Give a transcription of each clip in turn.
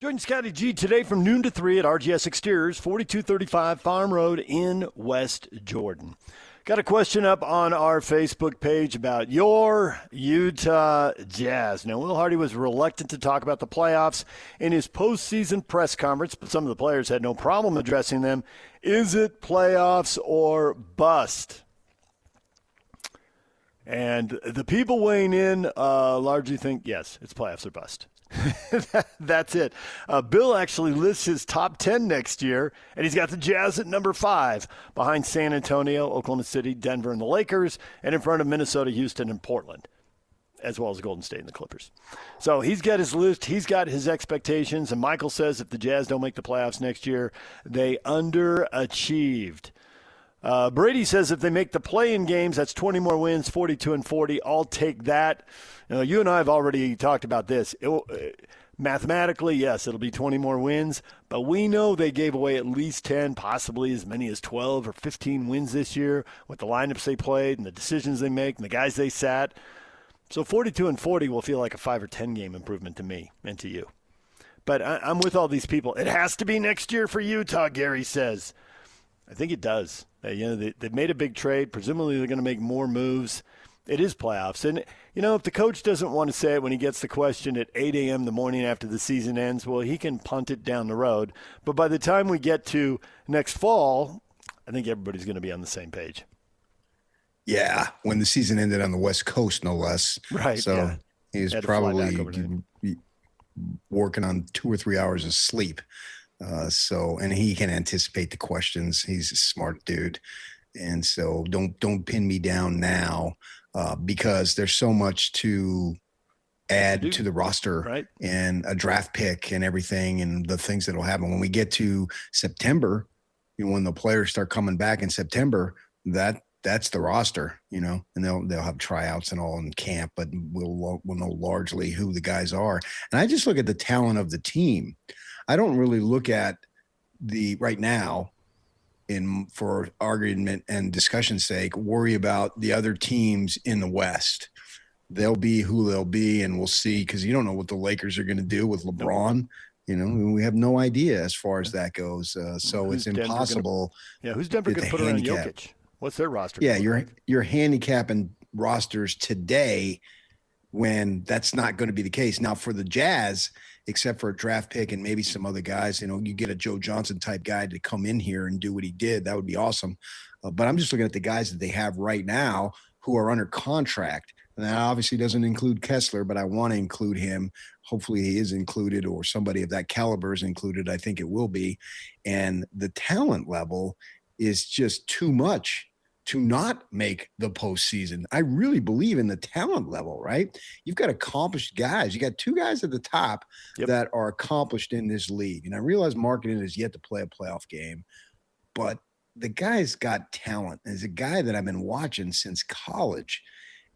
Join Scotty G today from noon to 3 at RGS Exteriors, 4235 Farm Road in West Jordan. Got a question up on our Facebook page about your Utah Jazz. Now, Will Hardy was reluctant to talk about the playoffs in his postseason press conference, but some of the players had no problem addressing them. Is it playoffs or bust? And the people weighing in largely think, yes, it's playoffs or bust. That's it. Bill actually lists his top 10 next year, and he's got the Jazz at number 5, behind San Antonio, Oklahoma City, Denver, and the Lakers, and in front of Minnesota, Houston, and Portland, as well as Golden State and the Clippers. So he's got his list. He's got his expectations, and Michael says if the Jazz don't make the playoffs next year, they underachieved. Brady says if they make the play-in games, that's 20 more wins, 42-40. I'll take that. You and I have already talked about this. Mathematically, yes, it'll be 20 more wins, but we know they gave away at least 10, possibly as many as 12 or 15 wins this year with the lineups they played and the decisions they make and the guys they sat. So 42-40 will feel like a 5 or 10 game improvement to me and to you. But I'm with all these people. It has to be next year for Utah, Gary says. I think it does. They've made a big trade. Presumably they're going to make more moves. It is playoffs. And, if the coach doesn't want to say it when he gets the question at 8 a.m. the morning after the season ends, well, he can punt it down the road. But by the time we get to next fall, I think everybody's going to be on the same page. Yeah, when the season ended on the West Coast, no less. Right. So yeah. he's probably working on 2 or 3 hours of sleep. And he can anticipate the questions. He's a smart dude. And so don't pin me down now because there's so much to add to the roster, right, and a draft pick and everything and the things that will happen. When we get to September, when the players start coming back in September, that's the roster, and they'll have tryouts and all in camp, but we'll know largely who the guys are. And I just look at the talent of the team. I don't really look at right now, for argument and discussion's sake, worry about the other teams in the West. They'll be who they'll be, and we'll see, because you don't know what the Lakers are going to do with LeBron. We have no idea as far as that goes. So it's impossible. Who's Denver going to put around Jokic? What's their roster? Yeah, you're handicapping rosters today when that's not going to be the case. Now, for the Jazz, except for a draft pick and maybe some other guys, you get a Joe Johnson type guy to come in here and do what he did. That would be awesome. But I'm just looking at the guys that they have right now who are under contract. And that obviously doesn't include Kessler, but I want to include him. Hopefully he is included, or somebody of that caliber is included. I think it will be. And the talent level is just too much to not make the postseason. I really believe in the talent level, right? You've got accomplished guys. You got 2 guys at the top that are accomplished in this league. And I realize Markkanen has yet to play a playoff game, but the guy's got talent. There's a guy that I've been watching since college,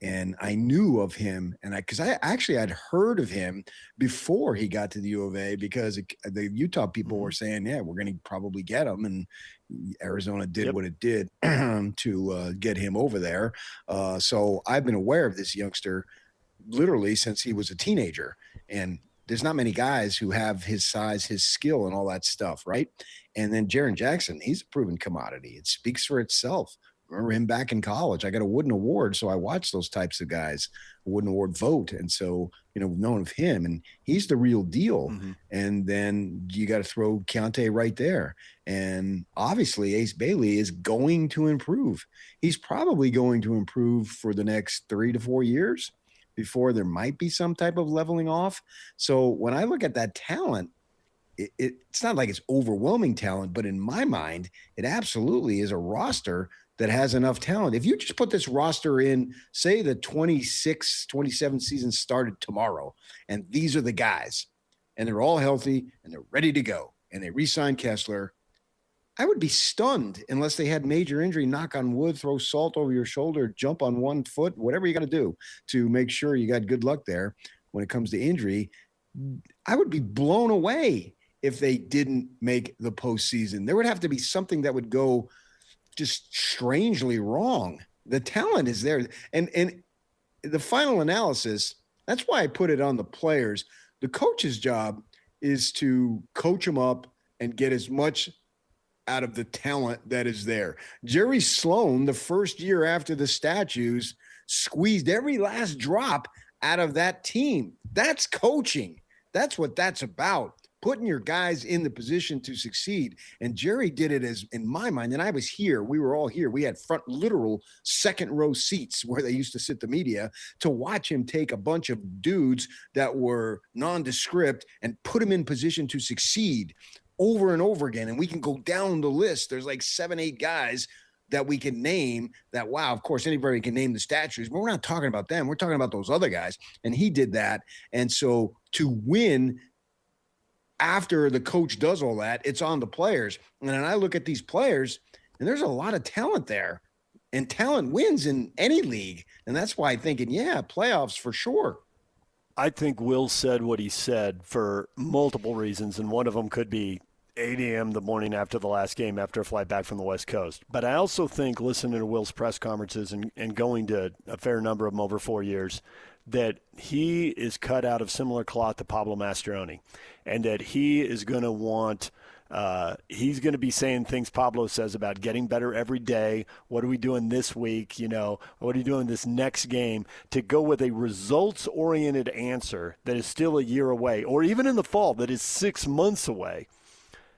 and I knew of him, and because I actually had heard of him before he got to the U of A, because the Utah people were saying, yeah, we're going to probably get him, and Arizona did what it did to get him over there. So I've been aware of this youngster literally since he was a teenager, and there's not many guys who have his size, his skill, and all that stuff, right? And then Jaren Jackson, he's a proven commodity. It speaks for itself. Remember him back in college. I got a Wooden Award, so I watched those types of guys, a Wooden Award vote. And so, known of him, and he's the real deal. And then you got to throw Keontae right there. And obviously Ace Bailey is going to improve. He's probably going to improve for the next 3 to 4 years before there might be some type of leveling off. So when I look at that talent, it's not like it's overwhelming talent, but in my mind, it absolutely is a roster that has enough talent. If you just put this roster in, say the 26, 27 season started tomorrow, and these are the guys, and they're all healthy, and they're ready to go, and they re-signed Kessler, I would be stunned unless they had major injury, knock on wood, throw salt over your shoulder, jump on one foot, whatever you got to do to make sure you got good luck there when it comes to injury. I would be blown away if they didn't make the postseason. There would have to be something that would go just strangely wrong. The talent is there. And the final analysis, that's why I put it on the players. The coach's job is to coach them up and get as much out of the talent that is there. Jerry Sloan, the first year after the statues, squeezed every last drop out of that team. That's coaching. That's what that's about. Putting your guys in the position to succeed. And Jerry did it as, in my mind, and I was here, we were all here. We had front literal second row seats where they used to sit the media to watch him take a bunch of dudes that were nondescript and put them in position to succeed over and over again. And we can go down the list. There's like 7, 8 guys that we can name that, wow, of course, anybody can name the statues, but we're not talking about them. We're talking about those other guys. And he did that. And so to win after the coach does all that, it's on the players. And then I look at these players, and there's a lot of talent there. And talent wins in any league. And that's why I'm thinking, yeah, playoffs for sure. I think Will said what he said for multiple reasons, and one of them could be 8 a.m. the morning after the last game after a flight back from the West Coast. But I also think, listening to Will's press conferences and going to a fair number of them over 4 years, that he is cut out of similar cloth to Pablo Mastroeni, and that he is going to want he's going to be saying things Pablo says about getting better every day. What are we doing this week? What are you doing this next game? To go with a results-oriented answer that is still a year away, or even in the fall that is 6 months away.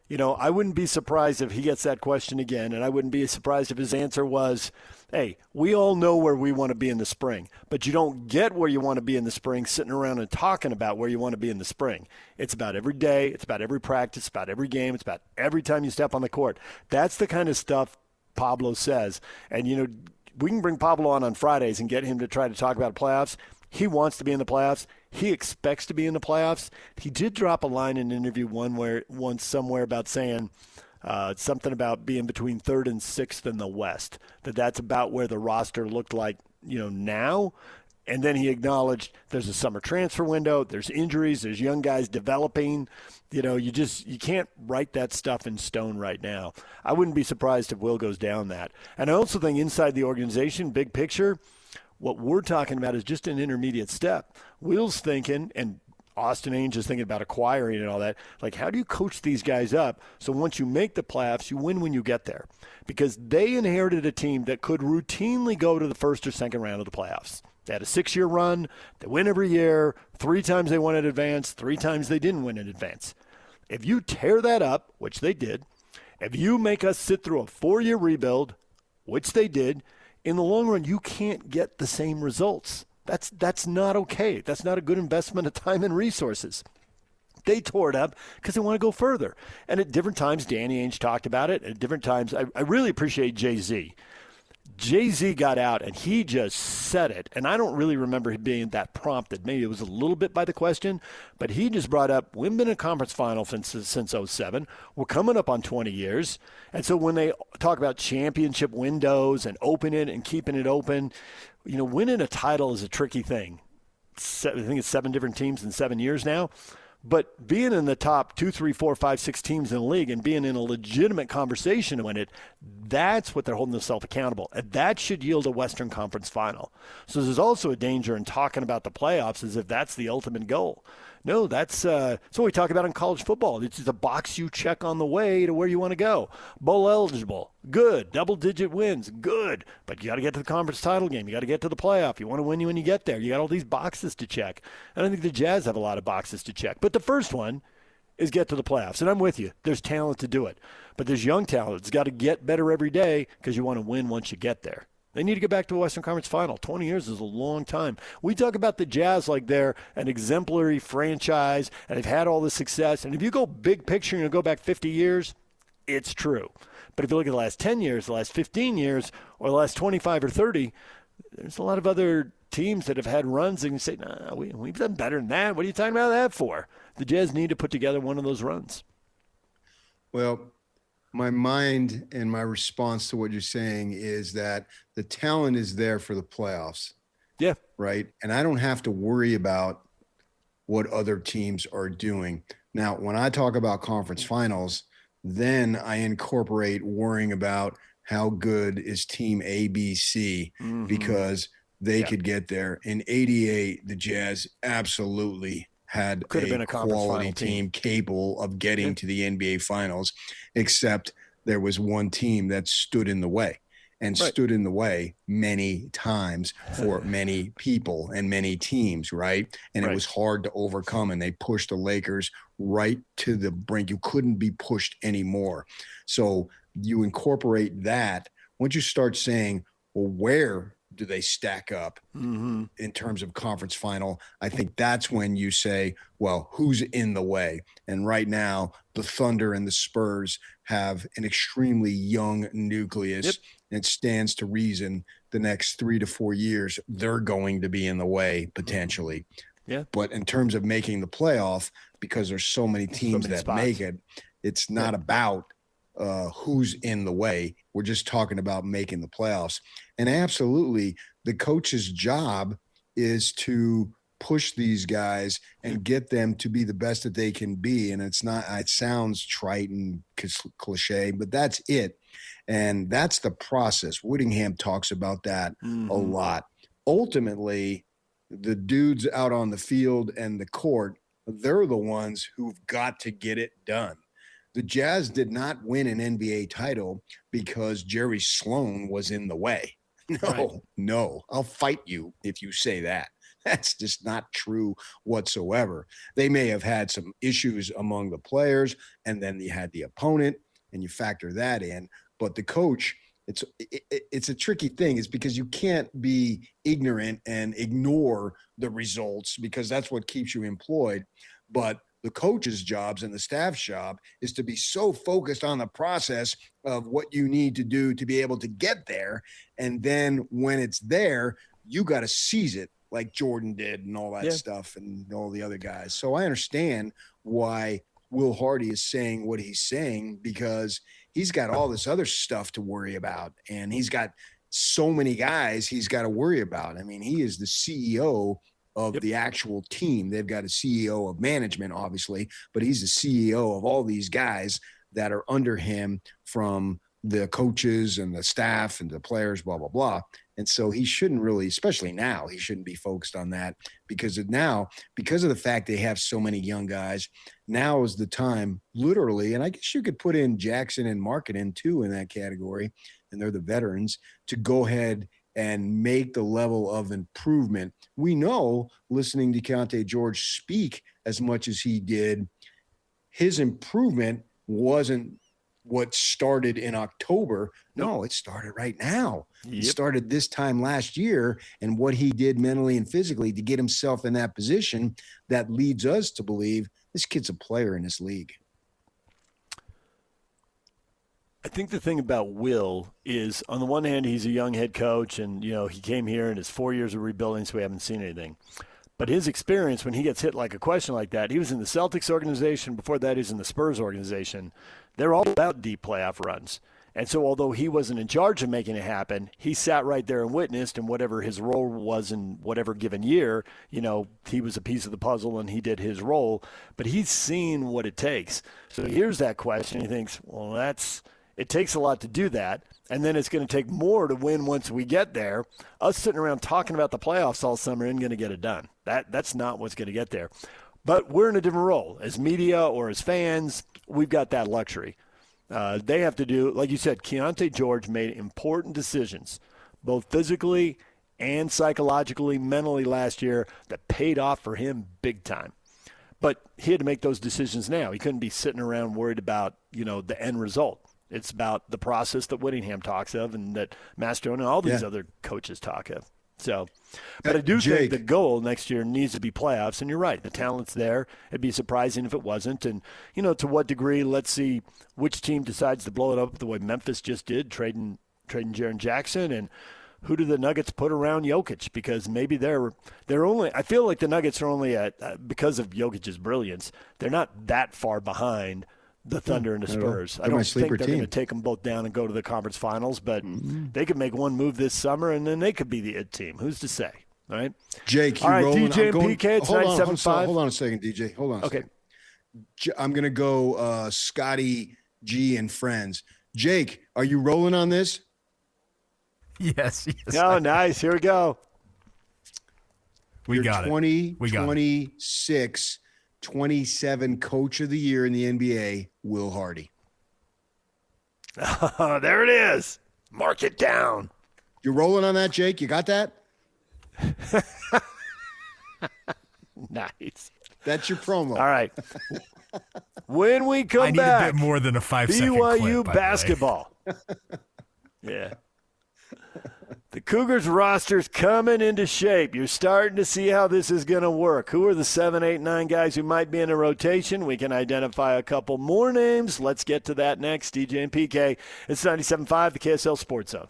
I wouldn't be surprised if he gets that question again, and I wouldn't be surprised if his answer was, hey, we all know where we want to be in the spring, but you don't get where you want to be in the spring sitting around and talking about where you want to be in the spring. It's about every day. It's about every practice. It's about every game. It's about every time you step on the court. That's the kind of stuff Pablo says. And, we can bring Pablo on Fridays and get him to try to talk about playoffs. He wants to be in the playoffs. He expects to be in the playoffs. He did drop a line in an interview once somewhere about saying something about being between 3rd and 6th in the West, that's about where the roster looked like, now. And then he acknowledged there's a summer transfer window, there's injuries, there's young guys developing. You can't write that stuff in stone right now. I wouldn't be surprised if Will goes down that. And I also think inside the organization, big picture, what we're talking about is just an intermediate step. Will's thinking, and Austin Ainge is thinking about acquiring and all that, like, how do you coach these guys up so once you make the playoffs, you win when you get there? Because they inherited a team that could routinely go to the first or second round of the playoffs. They had a 6-year run. They win every year. 3 times they won in advance. 3 times they didn't win in advance. If you tear that up, which they did, if you make us sit through a 4-year rebuild, which they did, in the long run, you can't get the same results. That's not okay. That's not a good investment of time and resources. They tore it up because they want to go further. And at different times, Danny Ainge talked about it. At different times, I really appreciate Jay-Z. Jay-Z got out, and he just said it. And I don't really remember him being that prompted. Maybe it was a little bit by the question. But he just brought up, we've been in a conference final since 07. We're coming up on 20 years. And so when they talk about championship windows and opening it and keeping it open, winning a title is a tricky thing. I think it's 7 different teams in 7 years now. But being in the top 2, 3, 4, 5, 6 teams in the league and being in a legitimate conversation to win it, that's what they're holding themselves accountable. And that should yield a Western Conference final. So there's also a danger in talking about the playoffs as if that's the ultimate goal. No, that's what we talk about in college football. It's just a box you check on the way to where you want to go. Bowl eligible, good. Double-digit wins, good. But you got to get to the conference title game. You got to get to the playoff. You want to win when you get there. You got all these boxes to check. I don't think the Jazz have a lot of boxes to check. But the first one is get to the playoffs. And I'm with you. There's talent to do it. But there's young talent. It's got to get better every day because you want to win once you get there. They need to get back to a Western Conference final. 20 years is a long time. We talk about the Jazz like they're an exemplary franchise and they've had all this success. And if you go big picture and you go back 50 years, it's true. But if you look at the last 10 years, the last 15 years, or the last 25 or 30, there's a lot of other teams that have had runs and you say, nah, we've done better than that. What are you talking about that for? The Jazz need to put together one of those runs. Well, my mind and my response to what you're saying is that the talent is there for the playoffs. Yeah. Right. And I don't have to worry about what other teams are doing. Now, when I talk about conference finals, then I incorporate worrying about how good is team ABC because they could get there. In 88, the Jazz absolutely had Could have been a a conference quality final team capable of getting to the NBA Finals, except there was one team that stood in the way and stood in the way many times for many people and many teams, right? And it was hard to overcome, and they pushed the Lakers right to the brink. You couldn't be pushed anymore. So you incorporate that. Once you start saying, well, where do they stack up in terms of conference final? I think that's when you say, well, who's in the way? And right now, the Thunder and the Spurs have an extremely young nucleus. And it stands to reason the next 3 to 4 years, they're going to be in the way potentially. Yeah. But in terms of making the playoff, because there's so many teams that spots. make it, it's not about who's in the way. We're just talking about making the playoffs. And absolutely, the coach's job is to push these guys and get them to be the best that they can be. And it sounds trite and cliche, but that's it. And that's the process. Whittingham talks about that a lot. Ultimately, the dudes out on the field and the court, they're the ones who've got to get it done. The Jazz did not win an NBA title because Jerry Sloan was in the way. No, I'll fight you if you say that. That's just not true whatsoever. They may have had some issues among the players, and then you had the opponent, and you factor that in. But the coach, it's a tricky thing. It's because you can't be ignorant and ignore the results, because that's what keeps you employed. But the coach's jobs and the staff's job is to be so focused on the process of what you need to do to be able to get there. And then when it's there, you got to seize it like Jordan did and all that stuff and all the other guys. So I understand why Will Hardy is saying what he's saying, because he's got all this other stuff to worry about. And he's got so many guys he's got to worry about. I mean, he is the CEO of the actual team. They've got a CEO of management, obviously, but he's the CEO of all these guys that are under him, from the coaches and the staff and the players, blah, blah, blah. And so he shouldn't really, especially now, he shouldn't be focused on that, because of the fact they have so many young guys. Now is the time, literally, and I guess you could put in Jackson and Markkanen too in that category, and they're the veterans, to go ahead and make the level of improvement. We know, listening to Keontae George speak as much as he did, his improvement wasn't what started in October. No, it started right now. It started this time last year, and what he did mentally and physically to get himself in that position that leads us to believe this kid's a player in this league. I think the thing about Will is, on the one hand, he's a young head coach, and he came here in his 4 years of rebuilding, so we haven't seen anything. But his experience, when he gets hit like a question like that, he was in the Celtics organization. Before that, he was in the Spurs organization. They're all about deep playoff runs. And so although he wasn't in charge of making it happen, he sat right there and witnessed, and whatever his role was in whatever given year, he was a piece of the puzzle and he did his role. But he's seen what it takes. So he hears that question. He thinks, well, it takes a lot to do that, and then it's going to take more to win once we get there. Us sitting around talking about the playoffs all summer isn't going to get it done. That's not what's going to get there. But we're in a different role. As media or as fans, we've got that luxury. They have to do, like you said, Keontae George made important decisions, both physically and psychologically, mentally last year, that paid off for him big time. But he had to make those decisions now. He couldn't be sitting around worried about, the end result. It's about the process that Whittingham talks of and that Mastrone and all these other coaches talk of. So, but I do think the goal next year needs to be playoffs. And you're right, the talent's there. It'd be surprising if it wasn't. And, to what degree, let's see which team decides to blow it up the way Memphis just did, trading Jaren Jackson. And who do the Nuggets put around Jokic? Because maybe they're only – I feel like the Nuggets are only because of Jokic's brilliance, they're not that far behind the Thunder and the Spurs. I don't think they're going to take them both down and go to the conference finals, but they could make one move this summer, and then they could be the it team. Who's to say? All right? Jake, all right, rolling? DJ and PK, it's 97.5. Hold on a second, DJ. Hold on a second. I'm going to go Scotty G and friends. Jake, are you rolling on this? Yes. Oh, nice. Here we go. We got 2026 27 Coach of the Year in the NBA, Will Hardy. Oh, there it is. Mark it down. You're rolling on that, Jake? You got that? Nice. That's your promo. All right. When we come I need back, a bit more than a 5-second BYU clip, by the way. basketball. Yeah. The Cougars roster's coming into shape. You're starting to see how this is going to work. Who are the 7, 8, 9 guys who might be in a rotation? We can identify a couple more names. Let's get to that next. DJ and PK. It's 97.5, the KSL Sports Zone.